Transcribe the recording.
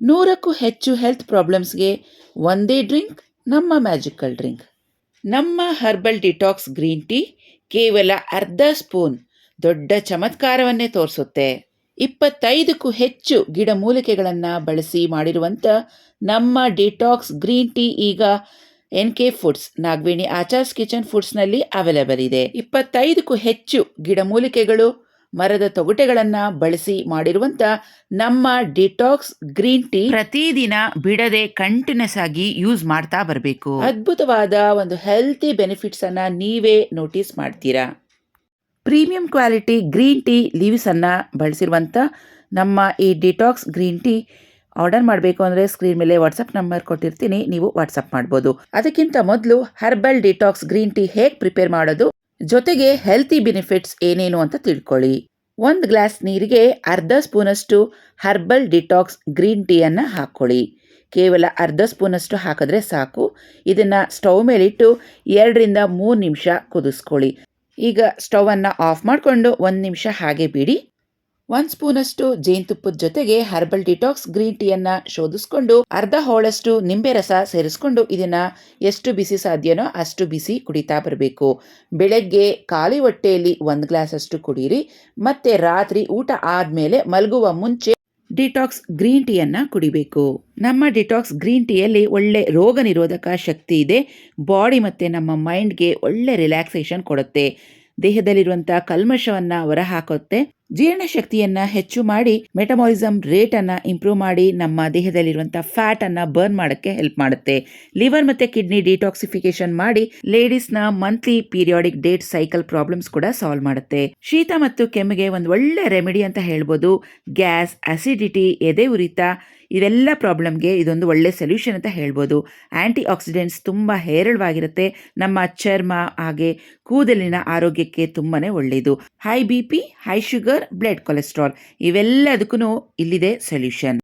100ಕ್ಕೂ ಹೆಚ್ಚು ಹೆಲ್ತ್ ಪ್ರಾಬ್ಲಮ್ಸ್ಗೆ ಒಂದೇ ಡ್ರಿಂಕ್, ನಮ್ಮ ಮ್ಯಾಜಿಕಲ್ ಡ್ರಿಂಕ್. ನಮ್ಮ ಹರ್ಬಲ್ ಡಿಟಾಕ್ಸ್ ಗ್ರೀನ್ ಟೀ ಕೇವಲ ಅರ್ಧ ಸ್ಪೂನ್ ದೊಡ್ಡ ಚಮತ್ಕಾರವನ್ನೇ ತೋರಿಸುತ್ತೆ. 25ಕ್ಕೂ ಹೆಚ್ಚು ಗಿಡಮೂಲಿಕೆಗಳನ್ನು ಬಳಸಿ ಮಾಡಿರುವಂಥ ನಮ್ಮ ಡಿಟಾಕ್ಸ್ ಗ್ರೀನ್ ಟೀ ಈಗ NK foods, Nagaveni Achar's kitchen ಫುಡ್ಸ್ನಲ್ಲಿ available ಇದೆ. 25ಕ್ಕೂ ಹೆಚ್ಚು ಗಿಡಮೂಲಿಕೆಗಳು, ಮರದ ತೊಗಟೆಗಳನ್ನು ಬಳಸಿ ಮಾಡಿರುವಂಥ ನಮ್ಮ ಡಿಟಾಕ್ಸ್ ಗ್ರೀನ್ ಟೀ ಪ್ರತಿದಿನ ಬಿಡದೆ ಕಂಟಿನ್ಯೂಸ್ ಆಗಿ ಯೂಸ್ ಮಾಡ್ತಾ ಬರಬೇಕು. ಅದ್ಭುತವಾದ ಒಂದು ಹೆಲ್ತಿ ಬೆನಿಫಿಟ್ಸ್ ಅನ್ನ ನೀವೇ ನೋಟಿಸ್ ಮಾಡ್ತೀರಾ. Premium quality green tea leaves ಅನ್ನ ಬಳಸಿರುವಂಥ ನಮ್ಮ ಈ ಡಿಟಾಕ್ಸ್ ಗ್ರೀನ್ ಟೀ ಆರ್ಡರ್ ಮಾಡಬೇಕು ಅಂದರೆ ಸ್ಕ್ರೀನ್ ಮೇಲೆ ವಾಟ್ಸಪ್ ನಂಬರ್ ಕೊಟ್ಟಿರ್ತೀನಿ, ನೀವು ವಾಟ್ಸಪ್ ಮಾಡ್ಬೋದು. ಅದಕ್ಕಿಂತ ಮೊದಲು ಹರ್ಬಲ್ ಡಿಟಾಕ್ಸ್ ಗ್ರೀನ್ ಟೀ ಹೇಗೆ ಪ್ರಿಪೇರ್ ಮಾಡೋದು, ಜೊತೆಗೆ ಹೆಲ್ತಿ ಬೆನಿಫಿಟ್ಸ್ ಏನೇನು ಅಂತ ತಿಳ್ಕೊಳ್ಳಿ. 1 ಗ್ಲಾಸ್ ನೀರಿಗೆ ಅರ್ಧ ಸ್ಪೂನಷ್ಟು ಹರ್ಬಲ್ ಡಿಟಾಕ್ಸ್ ಗ್ರೀನ್ ಟೀಯನ್ನು ಹಾಕ್ಕೊಳ್ಳಿ. ಕೇವಲ ಅರ್ಧ ಸ್ಪೂನಷ್ಟು ಹಾಕಿದ್ರೆ ಸಾಕು. ಇದನ್ನು ಸ್ಟವ್ ಮೇಲಿಟ್ಟು 2ರಿಂದ 3 ನಿಮಿಷ ಕುದಿಸ್ಕೊಳ್ಳಿ. ಈಗ ಸ್ಟವನ್ನು ಆಫ್ ಮಾಡಿಕೊಂಡು 1 ನಿಮಿಷ ಹಾಗೆ ಬಿಡಿ. 1 ಸ್ಪೂನಷ್ಟು ಜೇನುತುಪ್ಪದ ಜೊತೆಗೆ ಹರ್ಬಲ್ ಡಿಟಾಕ್ಸ್ ಗ್ರೀನ್ ಟೀಯನ್ನು ಶೋಧಿಸ್ಕೊಂಡು ಅರ್ಧ ಹೋಳಷ್ಟು ನಿಂಬೆ ರಸ ಸೇರಿಸ್ಕೊಂಡು ಇದನ್ನು ಎಷ್ಟು ಬಿಸಿ ಸಾಧ್ಯನೋ ಅಷ್ಟು ಬಿಸಿ ಕುಡಿತಾ ಬರಬೇಕು. ಬೆಳಗ್ಗೆ ಖಾಲಿ ಹೊಟ್ಟೆಯಲ್ಲಿ 1 ಗ್ಲಾಸ್ ಅಷ್ಟು ಕುಡೀರಿ. ಮತ್ತೆ ರಾತ್ರಿ ಊಟ ಆದಮೇಲೆ ಮಲಗುವ ಮುಂಚೆ ಡಿಟಾಕ್ಸ್ ಗ್ರೀನ್ ಟೀಯನ್ನು ಕುಡಿಬೇಕು. ನಮ್ಮ ಡಿಟಾಕ್ಸ್ ಗ್ರೀನ್ ಟೀಯಲ್ಲಿ ಒಳ್ಳೆ ರೋಗ ನಿರೋಧಕ ಶಕ್ತಿ ಇದೆ. ಬಾಡಿ ಮತ್ತು ನಮ್ಮ ಮೈಂಡ್ಗೆ ಒಳ್ಳೆ ರಿಲ್ಯಾಕ್ಸೇಷನ್ ಕೊಡುತ್ತೆ. ದೇಹದಲ್ಲಿರುವಂಥ ಕಲ್ಮಶವನ್ನು ಹೊರಹಾಕುತ್ತೆ. ಜೀರ್ಣಶಕ್ತಿಯನ್ನು ಹೆಚ್ಚು ಮಾಡಿ ಮೆಟಮಾಲಿಸಮ್ ರೇಟನ್ನು ಇಂಪ್ರೂವ್ ಮಾಡಿ ನಮ್ಮ ದೇಹದಲ್ಲಿರುವಂಥ ಫ್ಯಾಟನ್ನು ಬರ್ನ್ ಮಾಡೋಕ್ಕೆ ಹೆಲ್ಪ್ ಮಾಡುತ್ತೆ. ಲಿವರ್ ಮತ್ತು ಕಿಡ್ನಿ ಡಿಟಾಕ್ಸಿಫಿಕೇಶನ್ ಮಾಡಿ ಲೇಡೀಸ್ನ monthly periodic date cycle problems ಕೂಡ ಸಾಲ್ವ್ ಮಾಡುತ್ತೆ. ಶೀತ ಮತ್ತು ಕೆಮ್ಮಿಗೆ ಒಂದು ಒಳ್ಳೆ ರೆಮಿಡಿ ಅಂತ ಹೇಳ್ಬೋದು. ಗ್ಯಾಸ್, ಅಸಿಡಿಟಿ, ಎದೆ ಉರಿತ ಇವೆಲ್ಲ ಪ್ರಾಬ್ಲಮ್ಗೆ ಇದೊಂದು ಒಳ್ಳೆ ಸೊಲ್ಯೂಷನ್ ಅಂತ ಹೇಳ್ಬೋದು. ಆ್ಯಂಟಿ ಆಕ್ಸಿಡೆಂಟ್ಸ್ ತುಂಬ ಹೇರಳವಾಗಿರುತ್ತೆ. ನಮ್ಮ ಚರ್ಮ ಹಾಗೆ ಕೂದಲಿನ ಆರೋಗ್ಯಕ್ಕೆ ತುಂಬಾ ಒಳ್ಳೆಯದು. High BP, high sugar, blood cholesterol ಇವೆಲ್ಲದಕ್ಕೂ ಇಲ್ಲಿದೆ ಸೊಲ್ಯೂಷನ್.